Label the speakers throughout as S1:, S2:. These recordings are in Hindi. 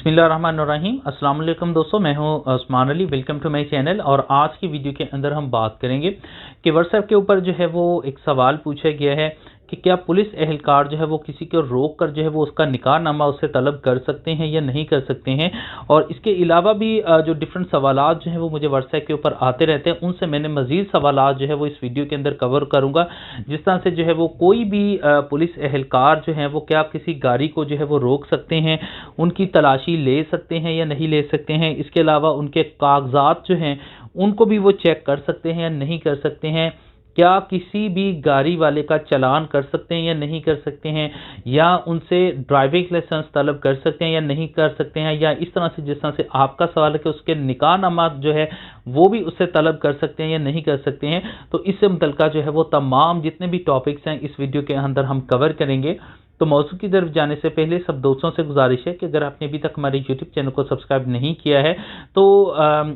S1: बिस्मिल्लाहिर्रहमानिर्रहीम। अस्सलाम वालेकुम दोस्तों, मैं हूं Usman Ali. Welcome to my channel. और आज की वीडियो के अंदर हम बात करेंगे कि व्हाट्सएप के ऊपर जो है वो एक सवाल पूछा गया है कि क्या पुलिस एहलकार जो है वो किसी को रोक कर जो है वो उसका निकाहनामा उससे तलब कर सकते हैं या नहीं कर सकते हैं। और इसके अलावा भी जो डिफरेंट सवालात जो है वो मुझे व्हाट्सएप के ऊपर आते रहते हैं, उनसे मैंने मज़ीद सवालात जो है वो इस वीडियो के अंदर कवर करूँगा। जिस तरह से जो है वो कोई भी पुलिस एहलकार जो है वो क्या किसी गाड़ी को जो है वो रोक सकते हैं, उनकी तलाशी ले सकते हैं या नहीं ले सकते हैं। इसके अलावा उनके कागजात जो हैं उनको भी वो चेक कर सकते हैं या नहीं कर सकते हैं। क्या किसी भी गाड़ी वाले का चालान कर सकते हैं या नहीं कर सकते हैं, या उनसे ड्राइविंग लाइसेंस तलब कर सकते हैं या नहीं कर सकते हैं, या इस तरह से जिस तरह से आपका सवाल है कि उसके निकाहनामा जो है वो भी उससे तलब कर सकते हैं या नहीं कर सकते हैं। तो इससे मुतल्लिका जो है वो तमाम जितने भी टॉपिक्स हैं इस वीडियो के अंदर हम कवर करेंगे। तो मौजू की तरफ जाने से पहले सब दोस्तों से गुजारिश है कि अगर आपने अभी तक हमारे YouTube चैनल को सब्सक्राइब नहीं किया है तो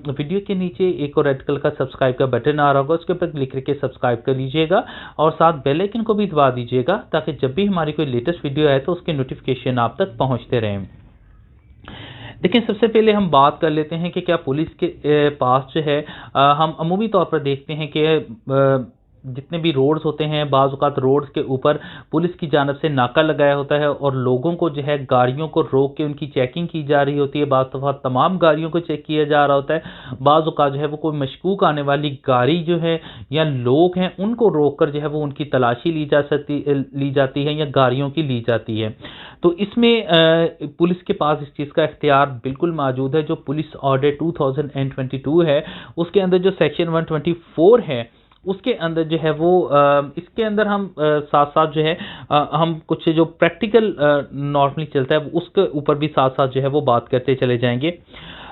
S1: वीडियो के नीचे एक और रेड कलर का सब्सक्राइब का बटन आ रहा होगा, उसके ऊपर क्लिक करके सब्सक्राइब कर लीजिएगा और साथ बेल आइकन को भी दबा दीजिएगा ताकि जब भी हमारी कोई लेटेस्ट वीडियो आए तो उसके नोटिफिकेशन आप तक पहुँचते रहें। देखिए, सबसे पहले हम बात कर लेते हैं कि क्या पुलिस के पास जो है हम अमूमी तौर पर देखते हैं कि जितने भी रोड्स होते हैं, बाज़ औक़ात रोड्स के ऊपर पुलिस की जानिब से नाका लगाया होता है और लोगों को जो है गाड़ियों को रोक के उनकी चेकिंग की जा रही होती है। बाज़ दफ़ा तमाम गाड़ियों को चेक किया जा रहा होता है। बाज़ औक़ात जो है वो कोई मशकूक आने वाली गाड़ी जो है या लोग हैं उनको रोक कर जो है वो उनकी तलाशी ली जाती है या गाड़ियों की ली जाती है। तो इसमें पुलिस के पास इस चीज़ का इख्तियार बिल्कुल मौजूद है। जो पुलिस ऑर्डर 2022 है उसके अंदर जो सेक्शन 124 है उसके अंदर जो है वो इसके अंदर हम साथ साथ जो है हम कुछ जो प्रैक्टिकल नॉर्मली चलता है उसके ऊपर भी साथ साथ जो है वो बात करते चले जाएंगे।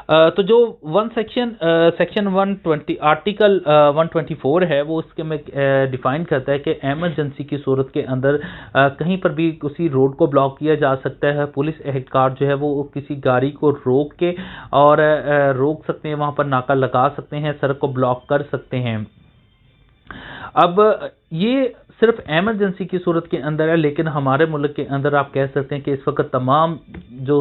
S1: तो जो सेक्शन 120 आर्टिकल 124 है वो इसके में डिफाइन करता है कि एमरजेंसी की सूरत के अंदर कहीं पर भी किसी रोड को ब्लॉक किया जा सकता है। पुलिस एहलकार जो है वो किसी गाड़ी को रोक के और रोक सकते हैं, वहाँ पर नाका लगा सकते हैं, सड़क को ब्लॉक कर सकते हैं। अब ये सिर्फ एमरजेंसी की सूरत के अंदर है, लेकिन हमारे मुल्क के अंदर आप कह सकते हैं कि इस वक्त तमाम जो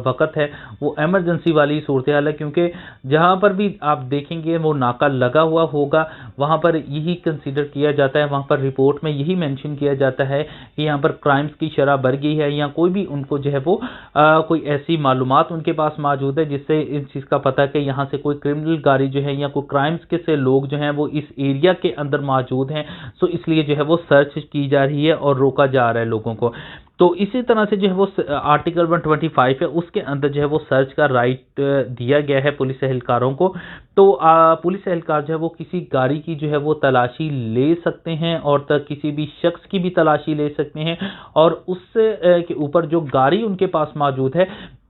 S1: वक्त है वो एमरजेंसी वाली सूरत हाल है, क्योंकि जहाँ पर भी आप देखेंगे वो नाका लगा हुआ होगा वहाँ पर यही कंसीडर किया जाता है, वहाँ पर रिपोर्ट में यही मेंशन किया जाता है कि यहाँ पर क्राइम्स की शरह बढ़ गई है या कोई भी उनको जो है वो कोई ऐसी मालूमात उनके पास मौजूद है जिससे इस चीज़ का पता है कि यहाँ से कोई क्रिमिनल गाड़ी जो है या कोई क्राइम्स के से लोग जो हैं वो इस एरिया के अंदर मौजूद हैं। सो इसलिए जो है वो सर्च की जा रही है और रोका जा रहा है लोगों को। तो इसी तरह से जो है वो आर्टिकल 125 है उसके अंदर जो है वो सर्च का राइट दिया गया है पुलिस एहलकारों को। तो पुलिस एहलकार जो है वो किसी गाड़ी की जो है वो तलाशी ले सकते हैं और किसी भी शख्स की भी तलाशी ले सकते हैं और उससे के ऊपर जो गाड़ी उनके पास मौजूद है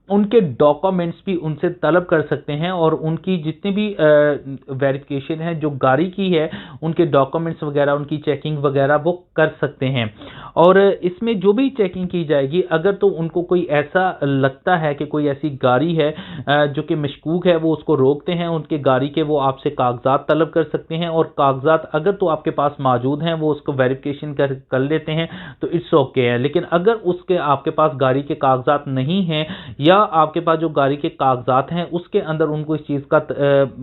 S1: उनके डॉक्यूमेंट्स भी उनसे तलब कर सकते हैं और उनकी जितनी भी वेरिफिकेशन है जो गाड़ी की है उनके डॉक्यूमेंट्स वगैरह उनकी चेकिंग वगैरह वो कर सकते हैं। और इसमें जो भी चेकिंग की जाएगी अगर तो उनको कोई ऐसा लगता है कि कोई ऐसी गाड़ी है जो कि मशकूक है वो उसको रोकते हैं, उनके गाड़ी के वो आपसे कागजात तलब कर सकते हैं और कागजात अगर तो आपके पास मौजूद हैं वो उसको वेरिफिकेशन कर लेते हैं तो इट्स ओके है। लेकिन अगर उसके आपके पास गाड़ी के कागजात नहीं हैं या आपके पास जो गाड़ी के कागजात हैं उसके अंदर उनको इस चीज़ का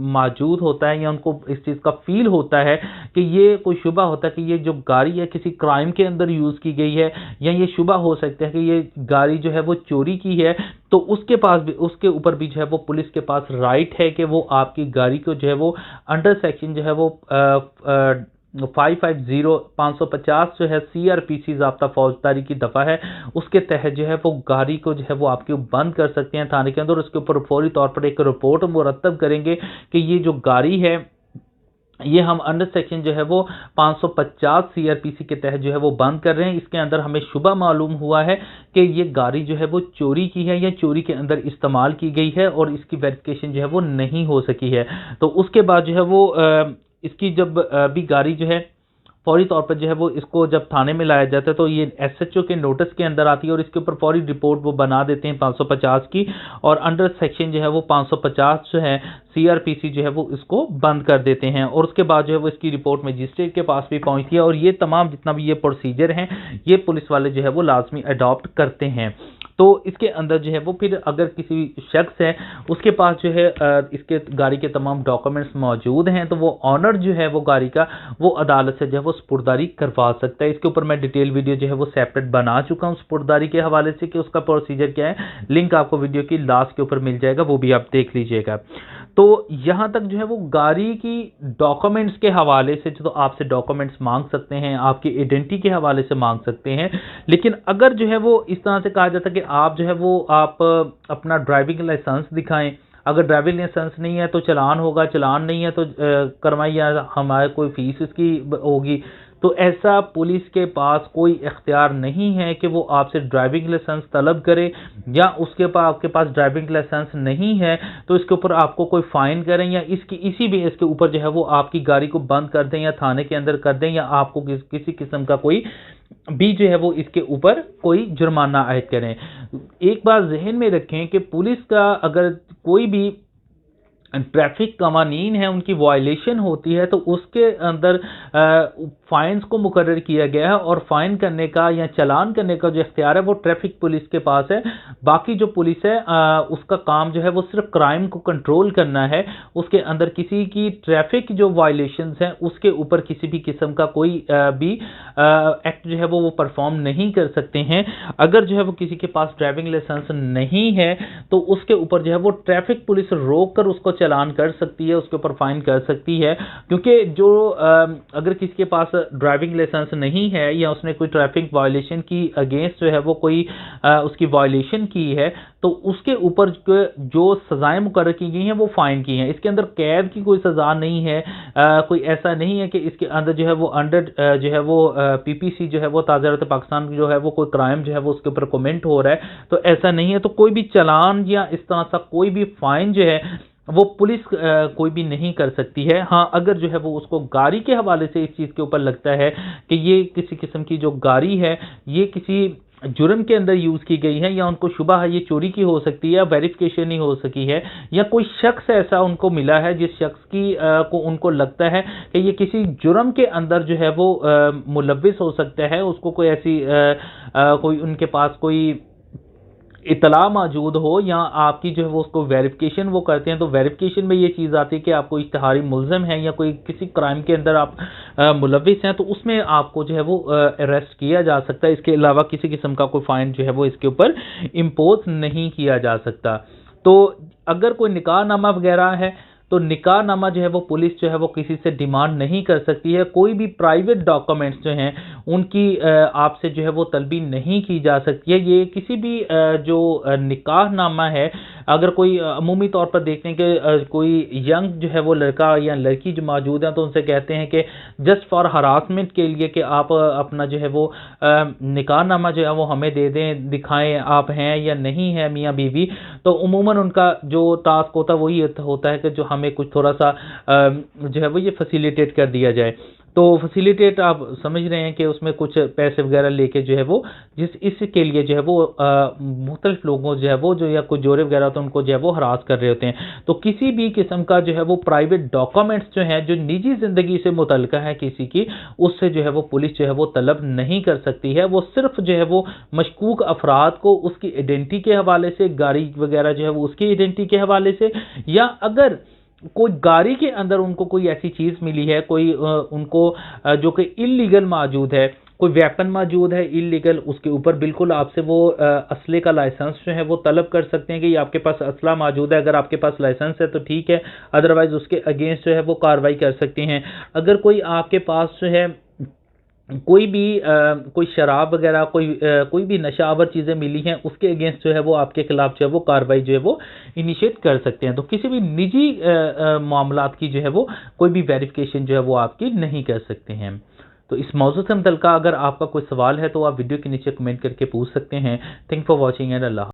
S1: मौजूद होता है या उनको इस चीज़ का फील होता है कि ये कोई शुबा होता है कि ये जो गाड़ी है किसी क्राइम के अंदर यूज़ की गई है या ये शुबा हो सकता है कि ये गाड़ी जो है वो चोरी की है, तो उसके पास भी उसके ऊपर भी जो है वो पुलिस के पास राइट है कि वो आपकी गाड़ी को जो है वो अंडर सेक्शन जो है वो 550 जो है CRPC ज़ाब्ता फौजदारी की दफ़ा है उसके तहत जो है वो गाड़ी को जो है वो आपके बंद कर सकते हैं थाने के अंदर। उसके ऊपर फौरी तौर पर एक रिपोर्ट मुरतब करेंगे कि ये जो गाड़ी है ये हम अंडर सेक्शन जो है वो 550 CRPC के तहत जो है वो बंद कर रहे हैं। इसके अंदर हमें शुबा मालूम हुआ है कि ये गाड़ी जो है वो चोरी की है या चोरी के अंदर इस्तेमाल की गई है और इसकी वेरिफिकेशन जो है वो नहीं हो सकी है। तो उसके बाद जो है वो इसकी जब भी गाड़ी जो है फौरी तौर पर जो है वो इसको जब थाने में लाया जाता है तो ये SHO के नोटिस के अंदर आती है और इसके ऊपर फौरी रिपोर्ट वो बना देते हैं 550 की और अंडर सेक्शन जो है वो 550 जो है CRPC जो है वो इसको बंद कर देते हैं और उसके बाद जो है वो इसकी रिपोर्ट मजिस्ट्रेट के पास भी पहुंचती है और ये तमाम जितना भी ये प्रोसीजर हैं ये पुलिस वाले जो है वो लाजमी अडॉप्ट करते हैं। तो इसके अंदर जो है वो फिर अगर किसी शख्स है उसके पास जो है इसके गाड़ी के तमाम डॉक्यूमेंट्स मौजूद हैं, तो वो ऑनर जो है वो गाड़ी का वो अदालत से जो है वो स्पुर्दारी करवा सकता है। इसके ऊपर मैं डिटेल वीडियो जो है वो सेपरेट बना चुका हूँ स्पुर्दारी के हवाले से कि उसका प्रोसीजर क्या है। लिंक आपको वीडियो की लास्ट के ऊपर मिल जाएगा, वो भी आप देख लीजिएगा। तो यहाँ तक जो है वो गाड़ी की डॉक्यूमेंट्स के हवाले से जो तो आपसे डॉक्यूमेंट्स मांग सकते हैं, आपकी आइडेंटिटी के हवाले से मांग सकते हैं। लेकिन अगर जो है वो इस तरह से कहा जाता है कि आप जो है वो आप अपना ड्राइविंग लाइसेंस दिखाएं, अगर ड्राइविंग लाइसेंस नहीं है तो चालान होगा, चालान नहीं है तो करवाई या हमारे कोई फीस इसकी होगी, तो ऐसा पुलिस के पास कोई इख्तियार नहीं है कि वो आपसे ड्राइविंग लाइसेंस तलब करे, या उसके पास आपके पास ड्राइविंग लाइसेंस नहीं है तो इसके ऊपर आपको कोई फाइन करें या इसी भी इसके ऊपर जो है वो आपकी गाड़ी को बंद कर दें या थाने के अंदर कर दें, या आपको किसी किस्म का कोई भी जो है वो इसके ऊपर कोई जुर्माना आयद करें। एक बात जहन में रखें कि पुलिस का अगर कोई भी ट्रैफिक कवानीन है उनकी वायलेशन होती है तो उसके अंदर फाइन्स को मुकर्रर किया गया है, और फाइन करने का या चालान करने का जो इख्तियार है वो ट्रैफिक पुलिस के पास है। बाकी जो पुलिस है उसका काम जो है वो सिर्फ क्राइम को कंट्रोल करना है, उसके अंदर किसी की ट्रैफिक जो वायलेशंस हैं उसके ऊपर किसी भी किस्म का कोई भी एक्ट जो है वो परफॉर्म नहीं कर सकते हैं। अगर जो है वो किसी के पास ड्राइविंग लाइसेंस नहीं है तो उसके ऊपर जो है वो ट्रैफिक पुलिस रोक कर उसको चालान कर सकती है, उसके ऊपर फाइन कर सकती है। क्योंकि जो अगर किसी के पास ड्राइविंग लाइसेंस नहीं है या उसने कोई ट्रैफिक वायलेशन की अगेंस्ट जो है वो कोई उसकी वायलेशन की है तो उसके ऊपर जो सजाएं मुकर्रर की गई हैं वो फाइन की हैं। इसके अंदर कैद की कोई सजा नहीं है, कोई ऐसा नहीं है कि इसके अंदर जो है वो अंडर जो है वो पीपीसी जो है वो ताज़ारत पाकिस्तान जो है वो कोई क्राइम जो है वो उसके ऊपर कमेंट हो रहा है, तो ऐसा नहीं है। तो कोई भी चालान या इस तरह सा कोई भी फाइन जो है वो पुलिस कोई भी नहीं कर सकती है। हाँ, अगर जो है वो उसको गाड़ी के हवाले से इस चीज़ के ऊपर लगता है कि ये किसी किस्म की जो गाड़ी है ये किसी जुर्म के अंदर यूज़ की गई है, या उनको शुबा है ये चोरी की हो सकती है, वेरिफिकेशन नहीं हो सकी है, या कोई शख्स ऐसा उनको मिला है जिस शख्स की को उनको लगता है कि ये किसी जुर्म के अंदर जो है वो मुलव्विस हो सकता है, उसको कोई ऐसी कोई उनके पास कोई इतला मौजूद हो, या आपकी जो है वो उसको वेरिफिकेशन वो करते हैं, तो वेरिफिकेशन में ये चीज़ आती है कि आप कोई इश्तिहारी मुल्ज़िम हैं या कोई किसी क्राइम के अंदर आप मुलव्विस हैं, तो उसमें आपको जो है वो अरेस्ट किया जा सकता है। इसके अलावा किसी किस्म का कोई फ़ाइन जो है वो इसके ऊपर इम्पोज नहीं किया जा सकता। तो अगर कोई निकाहनामा वगैरह है तो निकाहनामा जो है वो पुलिस जो है वो किसी से डिमांड नहीं कर सकती है। कोई भी प्राइवेट डॉक्यूमेंट्स जो हैं उनकी आपसे जो है वो तलबी नहीं की जा सकती है। ये किसी भी जो निकाहनामा है, अगर कोई अमूमी तौर पर देखते हैं कि कोई यंग जो है वो लड़का या लड़की जो मौजूद हैं तो उनसे कहते हैं कि जस्ट फॉर हरासमेंट के लिए कि आप अपना जो है वो निकाहनामा जो है वो हमें दे दें, दिखाएं आप हैं या नहीं है मियाँ बीवी, तो उमूमन उनका जो टास्क होता है वही होता है कि जो हमें कुछ थोड़ा सा जो है वो ये फैसिलिटेट कर दिया जाए। तो फैसिलिटेट आप समझ रहे हैं कि उसमें कुछ पैसे वगैरह लेके जो है वो इसके लिए जो है वो मुख्तलिफ लोगों जो है वो जो या कोई जोड़े वगैरह तो उनको जो है वो हरास कर रहे होते हैं। तो किसी भी किस्म का जो है वो प्राइवेट डॉक्यूमेंट्स जो हैं जो निजी ज़िंदगी से मुतल्लिक़ है किसी की, उससे जो है वो पुलिस जो है वो तलब नहीं कर सकती है। वो सिर्फ जो है वो मशकूक अफराद को उसकी आइडेंटिटी के हवाले से, गाड़ी वगैरह जो है वो उसकी आइडेंटिटी के हवाले से, या अगर कोई गाड़ी के अंदर उनको कोई ऐसी चीज़ मिली है, कोई उनको जो कि इल्लीगल मौजूद है, कोई वेपन मौजूद है इल्लीगल, उसके ऊपर बिल्कुल आपसे वो असले का लाइसेंस जो है वो तलब कर सकते हैं कि ये आपके पास असला मौजूद है। अगर आपके पास लाइसेंस है तो ठीक है, अदरवाइज उसके अगेंस्ट जो है वो कार्रवाई कर सकते हैं। अगर कोई आपके पास जो है कोई भी कोई शराब वगैरह कोई भी नशावर चीज़ें मिली हैं उसके अगेंस्ट जो है वो आपके खिलाफ जो है वो कार्रवाई जो है वो इनिशिएट कर सकते हैं। तो किसी भी निजी मामलात की जो है वो कोई भी वेरिफिकेशन जो है वो आपकी नहीं कर सकते हैं। तो इस मौजूद से मुतल्लिक़ अगर आपका कोई सवाल है तो आप वीडियो के नीचे कमेंट करके पूछ सकते हैं। Thank for watching and Allah.